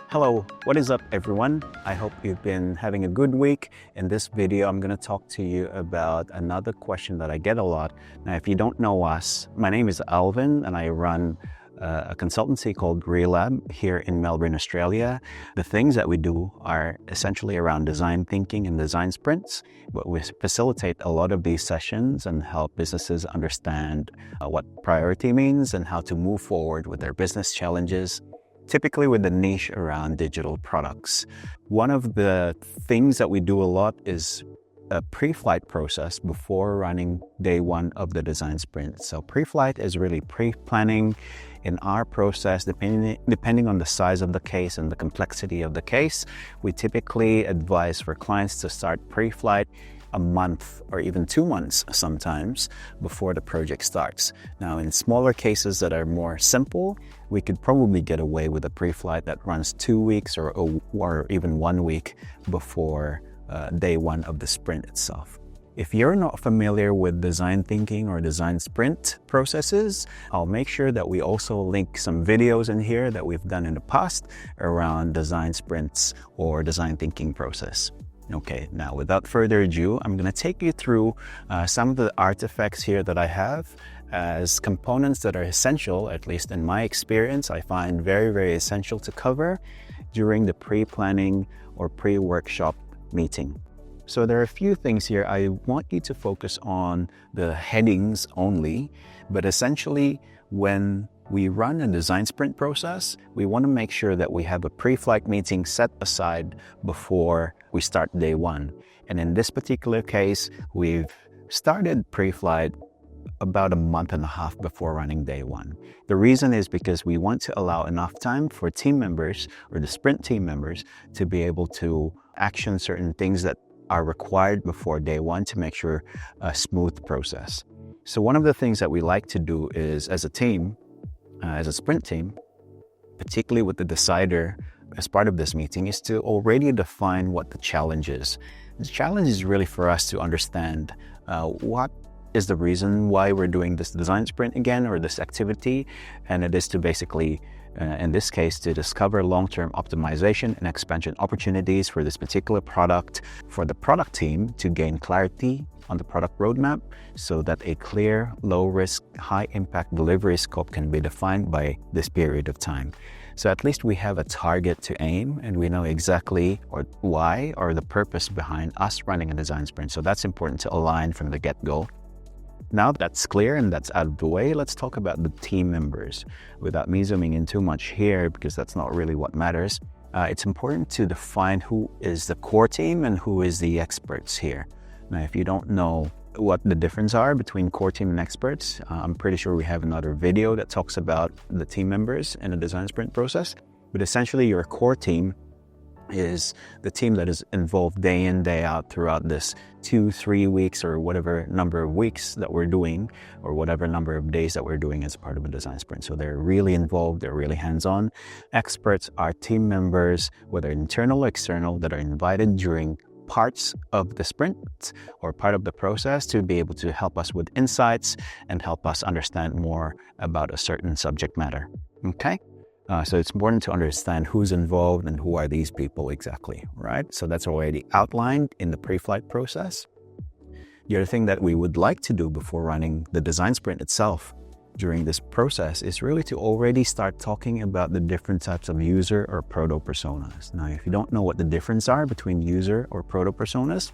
Hello, what is up everyone? I hope you've been having a good week. In this video, I'm going to talk to you about another question that I get a lot. Now, if you don't know us, my name is Alvin and I run a consultancy called Relab here in Melbourne, Australia. The things that we do are essentially around design thinking and design sprints, but we facilitate a lot of these sessions and help businesses understand what priority means and how to move forward with their business challenges, typically with the niche around digital products. One of the things that we do a lot is a pre-flight process before running day one of the design sprint. So pre-flight is really pre-planning. In our process, depending on the size of the case and the complexity of the case, we typically advise for clients to start pre-flight a month or even 2 months sometimes before the project starts. Now, in smaller cases that are more simple, we could probably get away with a pre-flight that runs 2 weeks or even 1 week before day one of the sprint itself. If you're not familiar with design thinking or design sprint processes, I'll make sure that we also link some videos in here that we've done in the past around design sprints or design thinking process. Okay, now without further ado, I'm going to take you through some of the artifacts here that I have as components that are essential, at least in my experience, I find very, very essential to cover during the pre-planning or pre-workshop meeting. So there are a few things here. I want you to focus on the headings only, but essentially when we run a design sprint process, we want to make sure that we have a pre-flight meeting set aside before we start day one. And in this particular case, we've started pre-flight about a month and a half before running day one. The reason is because we want to allow enough time for team members or the sprint team members to be able to action certain things that are required before day one to make sure a smooth process. So one of the things that we like to do is, as a team, as a sprint team, particularly with the decider as part of this meeting, is to already define what the challenge is. The challenge is really for us to understand what is the reason why we're doing this design sprint again, or this activity, and it is to basically in this case, to discover long-term optimization and expansion opportunities for this particular product, for the product team to gain clarity on the product roadmap so that a clear, low-risk, high-impact delivery scope can be defined by this period of time. So at least we have a target to aim and we know exactly why or the purpose behind us running a design sprint. So that's important to align from the get-go. Now that's clear and that's out of the way, let's talk about the team members. Without me zooming in too much here, because that's not really what matters, it's important to define who is the core team and who is the experts here. Now, if you don't know what the difference are between core team and experts, I'm pretty sure we have another video that talks about the team members in the design sprint process. But essentially, your core team is the team that is involved day in, day out throughout this 2-3 weeks or whatever number of weeks that we're doing, or whatever number of days that we're doing as part of a design sprint. So they're really involved, they're really hands-on. Experts are team members, whether internal or external, that are invited during parts of the sprint or part of the process to be able to help us with insights and help us understand more about a certain subject matter. Okay? So it's important to understand who's involved and who are these people exactly, right? So that's already outlined in the pre-flight process. The other thing that we would like to do before running the design sprint itself during this process is really to already start talking about the different types of user or proto-personas. Now, if you don't know what the difference are between user or proto-personas,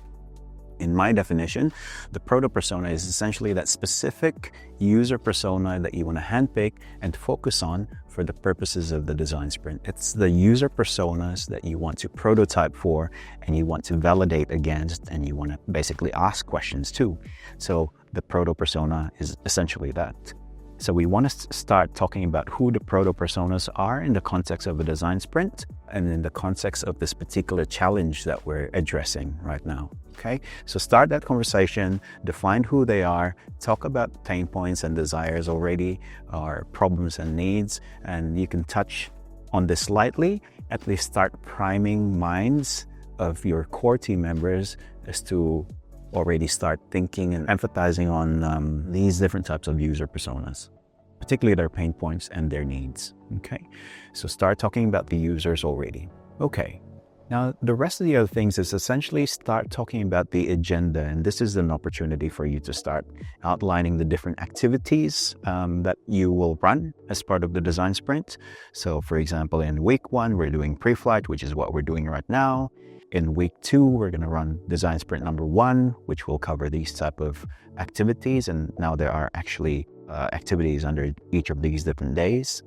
in my definition, the proto-persona is essentially that specific user persona that you want to handpick and focus on for the purposes of the design sprint. It's the user personas that you want to prototype for and you want to validate against and you want to basically ask questions to. So the proto-persona is essentially that. So we want to start talking about who the proto-personas are in the context of a design sprint and in the context of this particular challenge that we're addressing right now. Okay, so start that conversation, define who they are, talk about pain points and desires already, or problems and needs, and you can touch on this lightly, at least start priming minds of your core team members as to already start thinking and empathizing on these different types of user personas. particularly their pain points and their needs. Okay, so start talking about the users already. Okay, now the rest of the other things is essentially start talking about the agenda, and this is an opportunity for you to start outlining the different activities that you will run as part of the design sprint. So for example, in week 1, we're doing pre-flight, which is what we're doing right now. In week 2, we're going to run design sprint number 1, which will cover these type of activities. And now there are actually activities under each of these different days.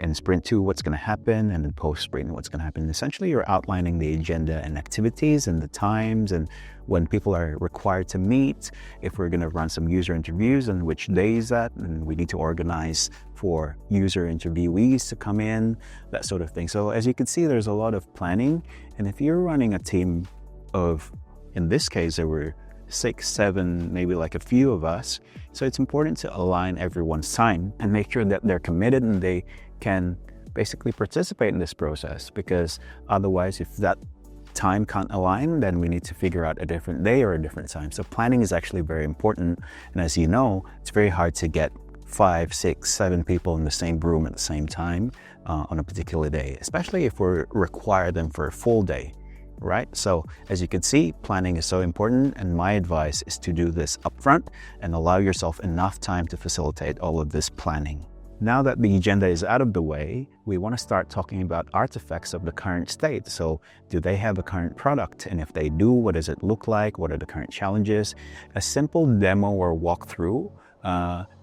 In sprint 2, what's going to happen, and then post-sprint, what's going to happen. Essentially, you're outlining the agenda and activities and the times and when people are required to meet, if we're going to run some user interviews and which days that, and we need to organize for user interviewees to come in, that sort of thing. So as you can see, there's a lot of planning. And if you're running a team of, in this case, there were 6, 7, maybe like a few of us. So it's important to align everyone's time and make sure that they're committed and they can basically participate in this process, because otherwise, if that time can't align, then we need to figure out a different day or a different time. So planning is actually very important. And as you know, it's very hard to get 5, 6, 7 people in the same room at the same time on a particular day, especially if we require them for a full day. Right? So as you can see, planning is so important, and my advice is to do this upfront and allow yourself enough time to facilitate all of this planning. Now that the agenda is out of the way, we want to start talking about artifacts of the current state. So do they have a current product? And if they do, what does it look like? What are the current challenges? A simple demo or walkthrough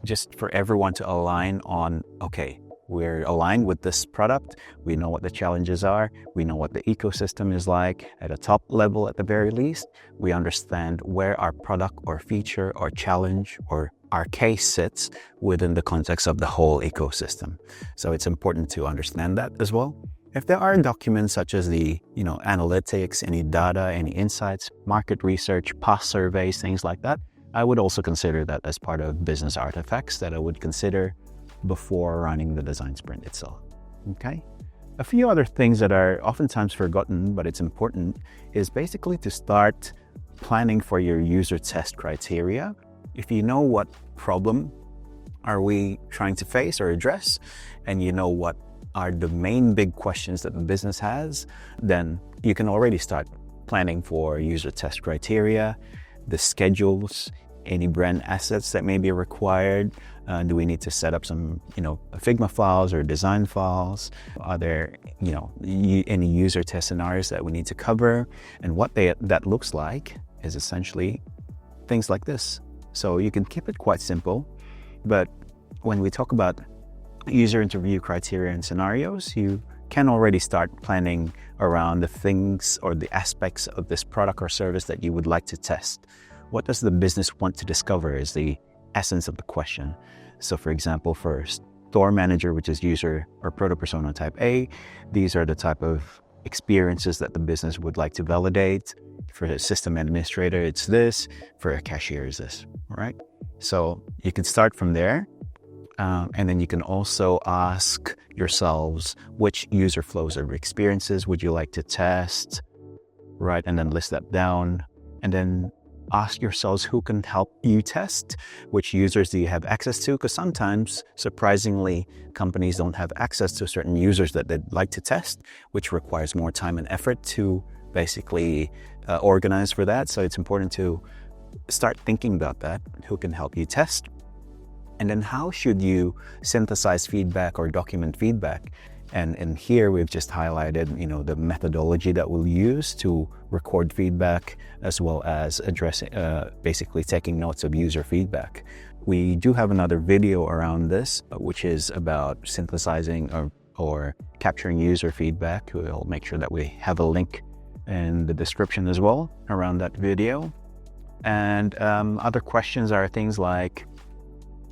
just for everyone to align on, okay, we're aligned with this product. We know what the challenges are. We know what the ecosystem is like at a top level at the very least. We understand where our product or feature or challenge or our case sits within the context of the whole ecosystem. So it's important to understand that as well. If there are documents such as the analytics, any data, any insights, market research, past surveys, things like that, I would also consider that as part of business artifacts that I would consider before running the design sprint itself. Okay? A few other things that are oftentimes forgotten, but it's important, is basically to start planning for your user test criteria. If you know what problem are we trying to face or address, and you know what are the main big questions that the business has, then you can already start planning for user test criteria, the schedules, any brand assets that may be required. Do we need to set up some, Figma files or design files? Are there, any user test scenarios that we need to cover? And what that looks like is essentially things like this. So you can keep it quite simple, but when we talk about user interview criteria and scenarios, you can already start planning around the things or the aspects of this product or service that you would like to test. What does the business want to discover is the essence of the question. So for example, for store manager, which is user or proto-persona type A, these are the type of experiences that the business would like to validate. For a system administrator, it's this. For a cashier, is this, right? So you can start from there. And then you can also ask yourselves which user flows or experiences would you like to test, right? And then list that down. And then ask yourselves who can help you test, which users do you have access to? Because sometimes, surprisingly, companies don't have access to certain users that they'd like to test, which requires more time and effort to basically organize for that. So it's important to start thinking about that, who can help you test. And then how should you synthesize feedback or document feedback? And here we've just highlighted, the methodology that we'll use to record feedback, as well as addressing, basically taking notes of user feedback. We do have another video around this, which is about synthesizing or capturing user feedback. We'll make sure that we have a link in the description as well around that video. And other questions are things like,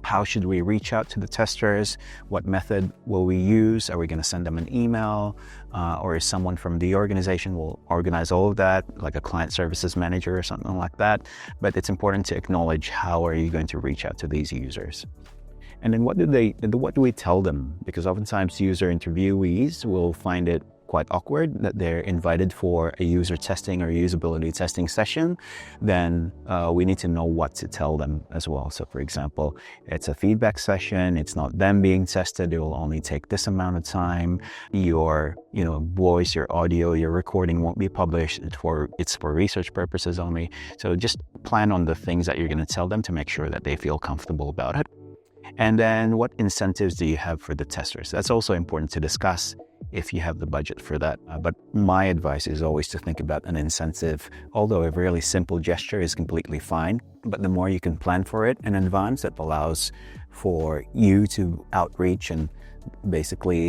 how should we reach out to the testers? What method will we use? Are we going to send them an email? Or is someone from the organization will organize all of that, like a client services manager or something like that? But it's important to acknowledge how are you going to reach out to these users? And then what do we tell them? Because oftentimes user interviewees will find it quite awkward that they're invited for a user testing or usability testing session, then we need to know what to tell them as well. So for example, it's a feedback session, it's not them being tested, it will only take this amount of time. Your voice, your audio, your recording won't be published. It's for research purposes only. So just plan on the things that you're going to tell them to make sure that they feel comfortable about it. And then what incentives do you have for the testers? That's also important to discuss if you have the budget for that. But my advice is always to think about an incentive, although a really simple gesture is completely fine. But the more you can plan for it in advance, it allows for you to outreach and basically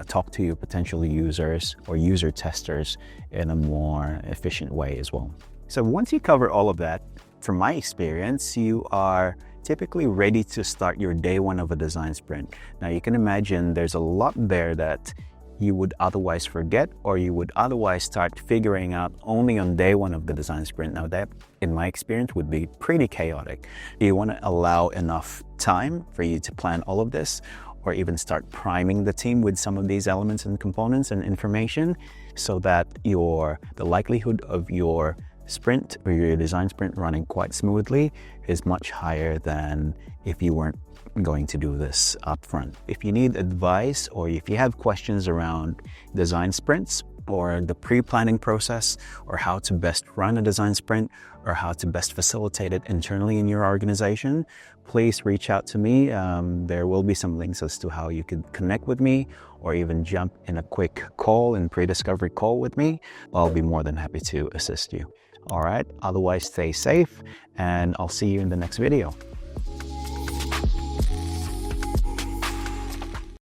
talk to your potential users or user testers in a more efficient way as well. So once you cover all of that, from my experience, you are typically ready to start your day one of a design sprint. Now you can imagine there's a lot there that you would otherwise forget, or you would otherwise start figuring out only on day one of the design sprint. Now that, in my experience, would be pretty chaotic. You want to allow enough time for you to plan all of this, or even start priming the team with some of these elements and components and information, so that the likelihood of your sprint or your design sprint running quite smoothly is much higher than if you weren't going to do this upfront. If you need advice, or if you have questions around design sprints or the pre-planning process, or how to best run a design sprint, or how to best facilitate it internally in your organization, please reach out to me. There will be some links as to how you can connect with me, or even jump in a quick call and pre-discovery call with me. I'll be more than happy to assist you. All right, otherwise stay safe, and I'll see you in the next video.